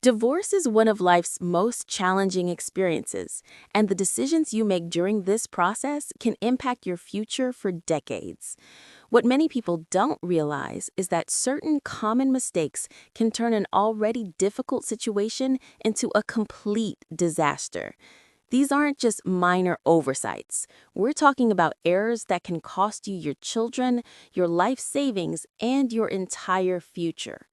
Divorce is one of life's most challenging experiences, and the decisions you make during this process can impact your future for decades. What many people don't realize is that certain common mistakes can turn an already difficult situation into a complete disaster. These aren't just minor oversights. We're talking about errors that can cost you your children, your life savings, and your entire future.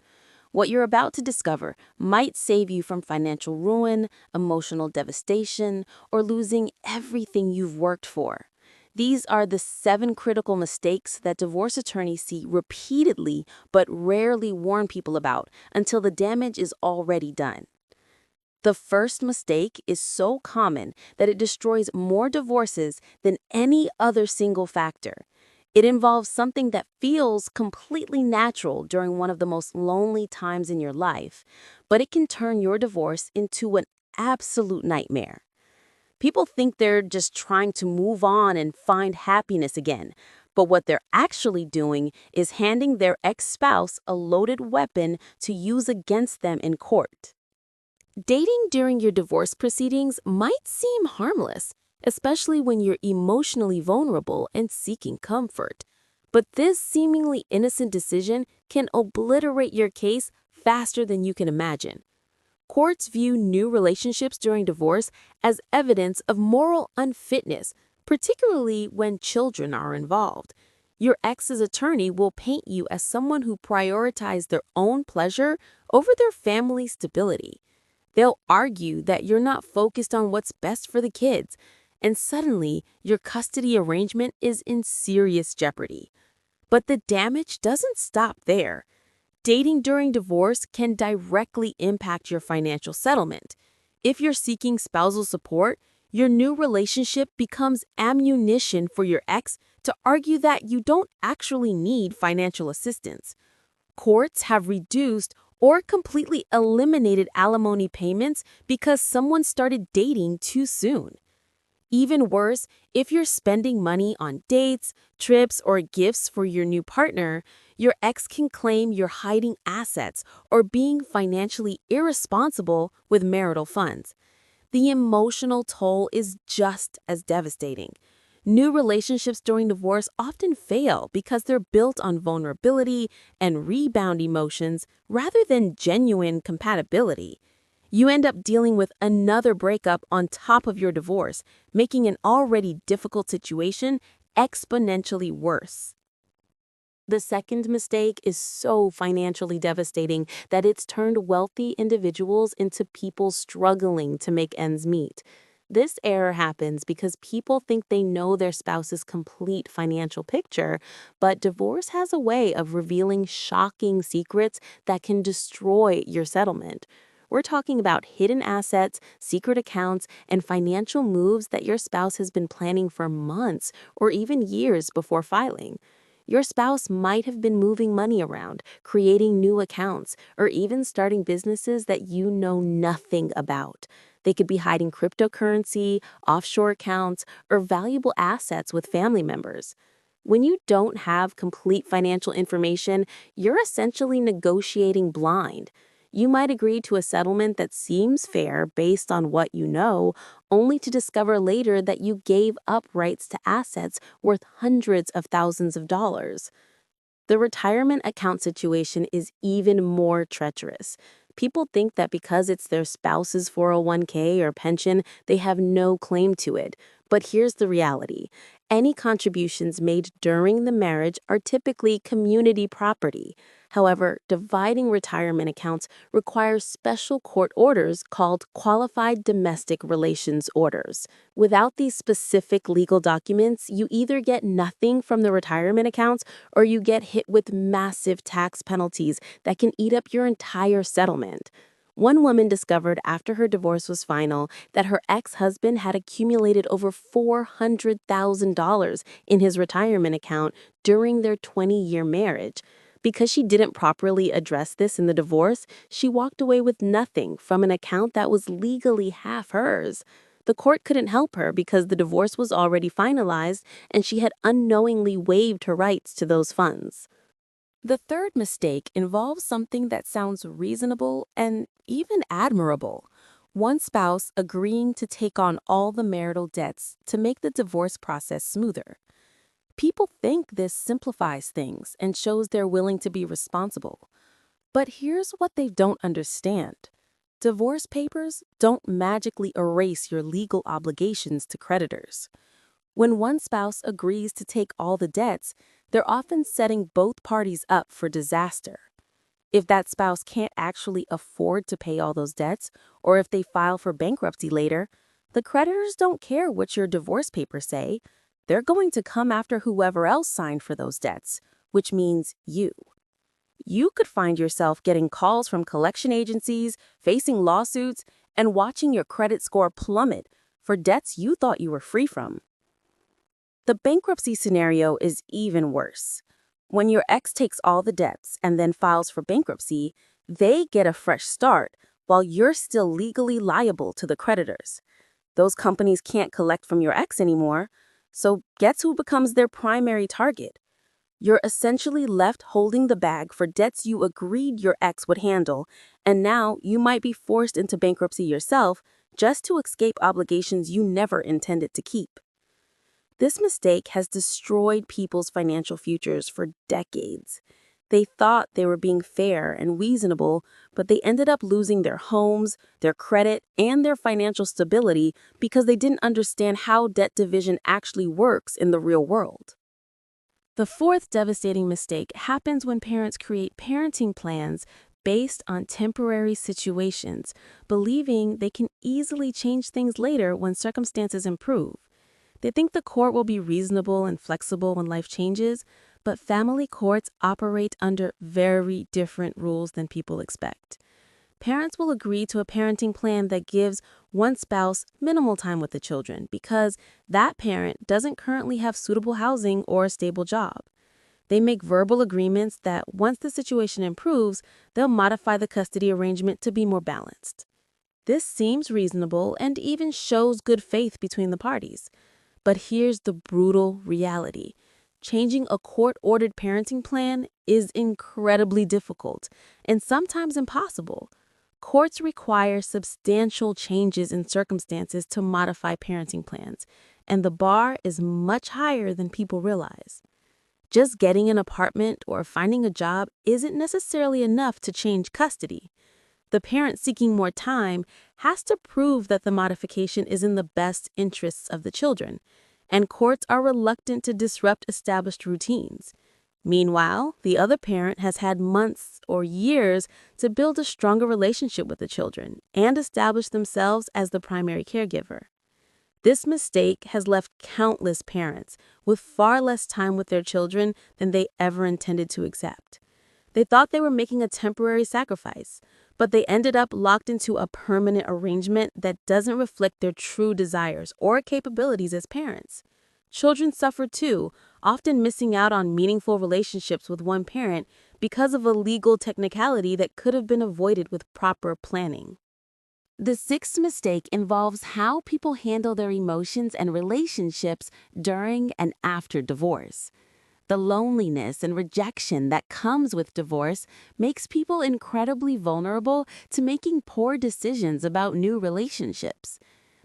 What you're about to discover might save you from financial ruin, emotional devastation, or losing everything you've worked for. These are the 7 critical mistakes that divorce attorneys see repeatedly but rarely warn people about until the damage is already done. The first mistake is so common that it destroys more divorces than any other single factor. It involves something that feels completely natural during one of the most lonely times in your life, but it can turn your divorce into an absolute nightmare. People think they're just trying to move on and find happiness again, but what they're actually doing is handing their ex-spouse a loaded weapon to use against them in court. Dating during your divorce proceedings might seem harmless, especially when you're emotionally vulnerable and seeking comfort. But this seemingly innocent decision can obliterate your case faster than you can imagine. Courts view new relationships during divorce as evidence of moral unfitness, particularly when children are involved. Your ex's attorney will paint you as someone who prioritized their own pleasure over their family's stability. They'll argue that you're not focused on what's best for the kids, and suddenly your custody arrangement is in serious jeopardy. But the damage doesn't stop there. Dating during divorce can directly impact your financial settlement. If you're seeking spousal support, your new relationship becomes ammunition for your ex to argue that you don't actually need financial assistance. Courts have reduced or completely eliminated alimony payments because someone started dating too soon. Even worse, if you're spending money on dates, trips, or gifts for your new partner, your ex can claim you're hiding assets or being financially irresponsible with marital funds. The emotional toll is just as devastating. New relationships during divorce often fail because they're built on vulnerability and rebound emotions rather than genuine compatibility. You end up dealing with another breakup on top of your divorce, making an already difficult situation exponentially worse. The second mistake is so financially devastating that it's turned wealthy individuals into people struggling to make ends meet. This error happens because people think they know their spouse's complete financial picture, but divorce has a way of revealing shocking secrets that can destroy your settlement. We're talking about hidden assets, secret accounts, and financial moves that your spouse has been planning for months or even years before filing. Your spouse might have been moving money around, creating new accounts, or even starting businesses that you know nothing about. They could be hiding cryptocurrency, offshore accounts, or valuable assets with family members. When you don't have complete financial information, you're essentially negotiating blind. You might agree to a settlement that seems fair based on what you know, only to discover later that you gave up rights to assets worth hundreds of thousands of dollars. The retirement account situation is even more treacherous. People think that because it's their spouse's 401k or pension, they have no claim to it. But here's the reality. Any contributions made during the marriage are typically community property. However, dividing retirement accounts requires special court orders called qualified domestic relations orders. Without these specific legal documents, you either get nothing from the retirement accounts or you get hit with massive tax penalties that can eat up your entire settlement. One woman discovered after her divorce was final that her ex-husband had accumulated over $400,000 in his retirement account during their 20-year marriage. Because she didn't properly address this in the divorce, she walked away with nothing from an account that was legally half hers. The court couldn't help her because the divorce was already finalized and she had unknowingly waived her rights to those funds. The third mistake involves something that sounds reasonable and even admirable. One spouse agreeing to take on all the marital debts to make the divorce process smoother. People think this simplifies things and shows they're willing to be responsible. But here's what they don't understand. Divorce papers don't magically erase your legal obligations to creditors. When one spouse agrees to take all the debts, they're often setting both parties up for disaster. If that spouse can't actually afford to pay all those debts, or if they file for bankruptcy later, the creditors don't care what your divorce papers say. They're going to come after whoever else signed for those debts, which means you. You could find yourself getting calls from collection agencies, facing lawsuits, and watching your credit score plummet for debts you thought you were free from. The bankruptcy scenario is even worse. When your ex takes all the debts and then files for bankruptcy, they get a fresh start while you're still legally liable to the creditors. Those companies can't collect from your ex anymore, so guess who becomes their primary target? You're essentially left holding the bag for debts you agreed your ex would handle, and now you might be forced into bankruptcy yourself just to escape obligations you never intended to keep. This mistake has destroyed people's financial futures for decades. They thought they were being fair and reasonable, but they ended up losing their homes, their credit, and their financial stability because they didn't understand how debt division actually works in the real world. The fourth devastating mistake happens when parents create parenting plans based on temporary situations, believing they can easily change things later when circumstances improve. They think the court will be reasonable and flexible when life changes, but family courts operate under very different rules than people expect. Parents will agree to a parenting plan that gives one spouse minimal time with the children because that parent doesn't currently have suitable housing or a stable job. They make verbal agreements that once the situation improves, they'll modify the custody arrangement to be more balanced. This seems reasonable and even shows good faith between the parties. But here's the brutal reality. Changing a court-ordered parenting plan is incredibly difficult and sometimes impossible. Courts require substantial changes in circumstances to modify parenting plans, and the bar is much higher than people realize. Just getting an apartment or finding a job isn't necessarily enough to change custody. The parent seeking more time has to prove that the modification is in the best interests of the children, and courts are reluctant to disrupt established routines. Meanwhile, the other parent has had months or years to build a stronger relationship with the children and establish themselves as the primary caregiver. This mistake has left countless parents with far less time with their children than they ever intended to accept. They thought they were making a temporary sacrifice, but they ended up locked into a permanent arrangement that doesn't reflect their true desires or capabilities as parents. Children suffer too, often missing out on meaningful relationships with one parent because of a legal technicality that could have been avoided with proper planning. The sixth mistake involves how people handle their emotions and relationships during and after divorce. The loneliness and rejection that comes with divorce makes people incredibly vulnerable to making poor decisions about new relationships.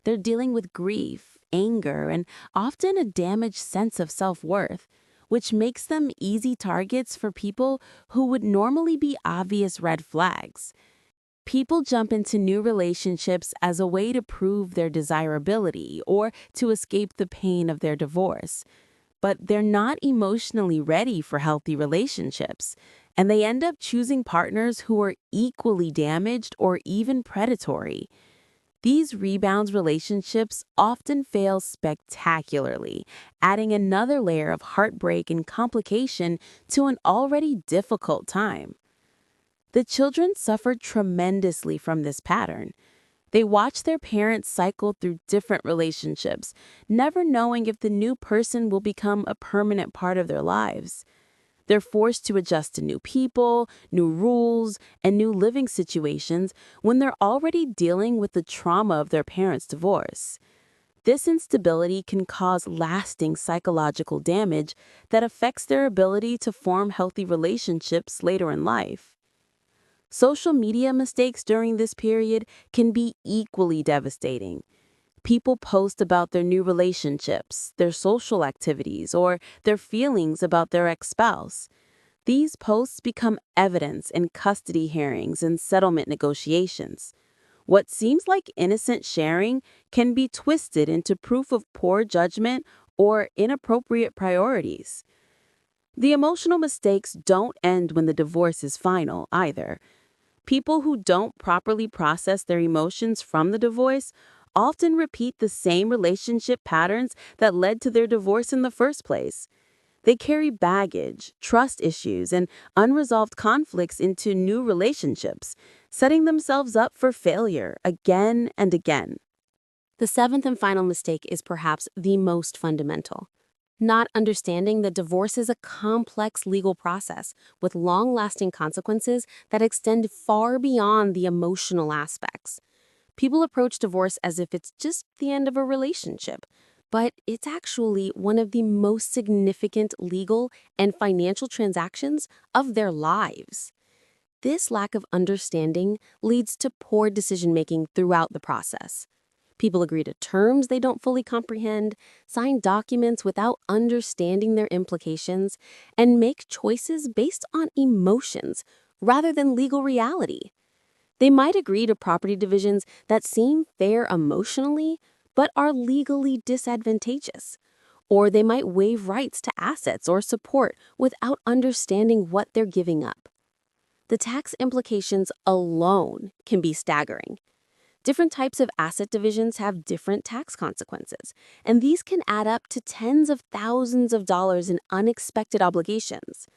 They're dealing with grief, anger, and often a damaged sense of self-worth, which makes them easy targets for people who would normally be obvious red flags. People jump into new relationships as a way to prove their desirability or to escape the pain of their divorce. But they're not emotionally ready for healthy relationships, and they end up choosing partners who are equally damaged or even predatory. These rebound relationships often fail spectacularly, adding another layer of heartbreak and complication to an already difficult time. The children suffered tremendously from this pattern. They watch their parents cycle through different relationships, never knowing if the new person will become a permanent part of their lives. They're forced to adjust to new people, new rules, and new living situations when they're already dealing with the trauma of their parents' divorce. This instability can cause lasting psychological damage that affects their ability to form healthy relationships later in life. Social media mistakes during this period can be equally devastating. People post about their new relationships, their social activities, or their feelings about their ex-spouse. These posts become evidence in custody hearings and settlement negotiations. What seems like innocent sharing can be twisted into proof of poor judgment or inappropriate priorities. The emotional mistakes don't end when the divorce is final, either. People who don't properly process their emotions from the divorce often repeat the same relationship patterns that led to their divorce in the first place. They carry baggage, trust issues, and unresolved conflicts into new relationships, setting themselves up for failure again and again. The seventh and final mistake is perhaps the most fundamental. Not understanding that divorce is a complex legal process with long-lasting consequences that extend far beyond the emotional aspects. People approach divorce as if it's just the end of a relationship, but it's actually one of the most significant legal and financial transactions of their lives. This lack of understanding leads to poor decision-making throughout the process. People agree to terms they don't fully comprehend, sign documents without understanding their implications, and make choices based on emotions rather than legal reality. They might agree to property divisions that seem fair emotionally, but are legally disadvantageous. Or they might waive rights to assets or support without understanding what they're giving up. The tax implications alone can be staggering. Different types of asset divisions have different tax consequences, and these can add up to tens of thousands of dollars in unexpected obligations.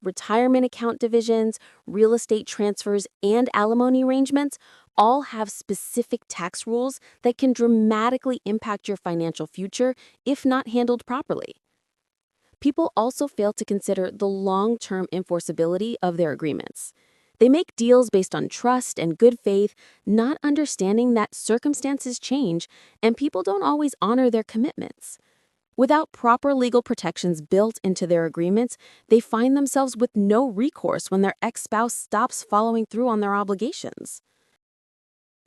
Retirement account divisions, real estate transfers, and alimony arrangements all have specific tax rules that can dramatically impact your financial future if not handled properly. People also fail to consider the long-term enforceability of their agreements. They make deals based on trust and good faith, not understanding that circumstances change and people don't always honor their commitments. Without proper legal protections built into their agreements, they find themselves with no recourse when their ex-spouse stops following through on their obligations.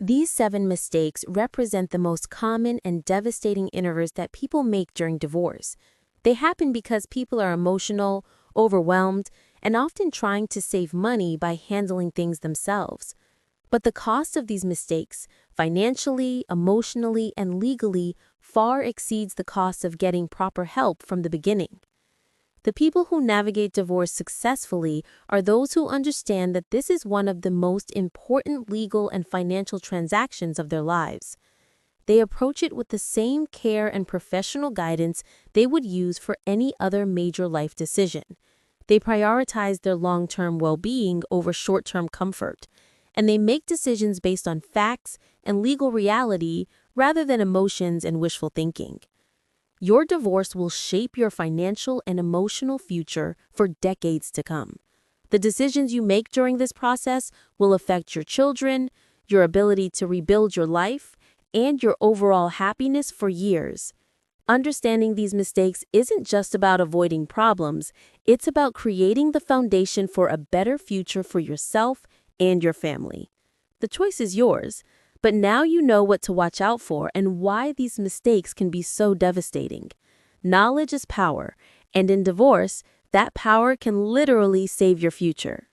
These 7 mistakes represent the most common and devastating errors that people make during divorce. They happen because people are emotional, overwhelmed, and often trying to save money by handling things themselves. But the cost of these mistakes, financially, emotionally, and legally, far exceeds the cost of getting proper help from the beginning. The people who navigate divorce successfully are those who understand that this is one of the most important legal and financial transactions of their lives. They approach it with the same care and professional guidance they would use for any other major life decision. They prioritize their long-term well-being over short-term comfort, and they make decisions based on facts and legal reality rather than emotions and wishful thinking. Your divorce will shape your financial and emotional future for decades to come. The decisions you make during this process will affect your children, your ability to rebuild your life, and your overall happiness for years. Understanding these mistakes isn't just about avoiding problems, it's about creating the foundation for a better future for yourself and your family. The choice is yours, but now you know what to watch out for and why these mistakes can be so devastating. Knowledge is power, and in divorce, that power can literally save your future.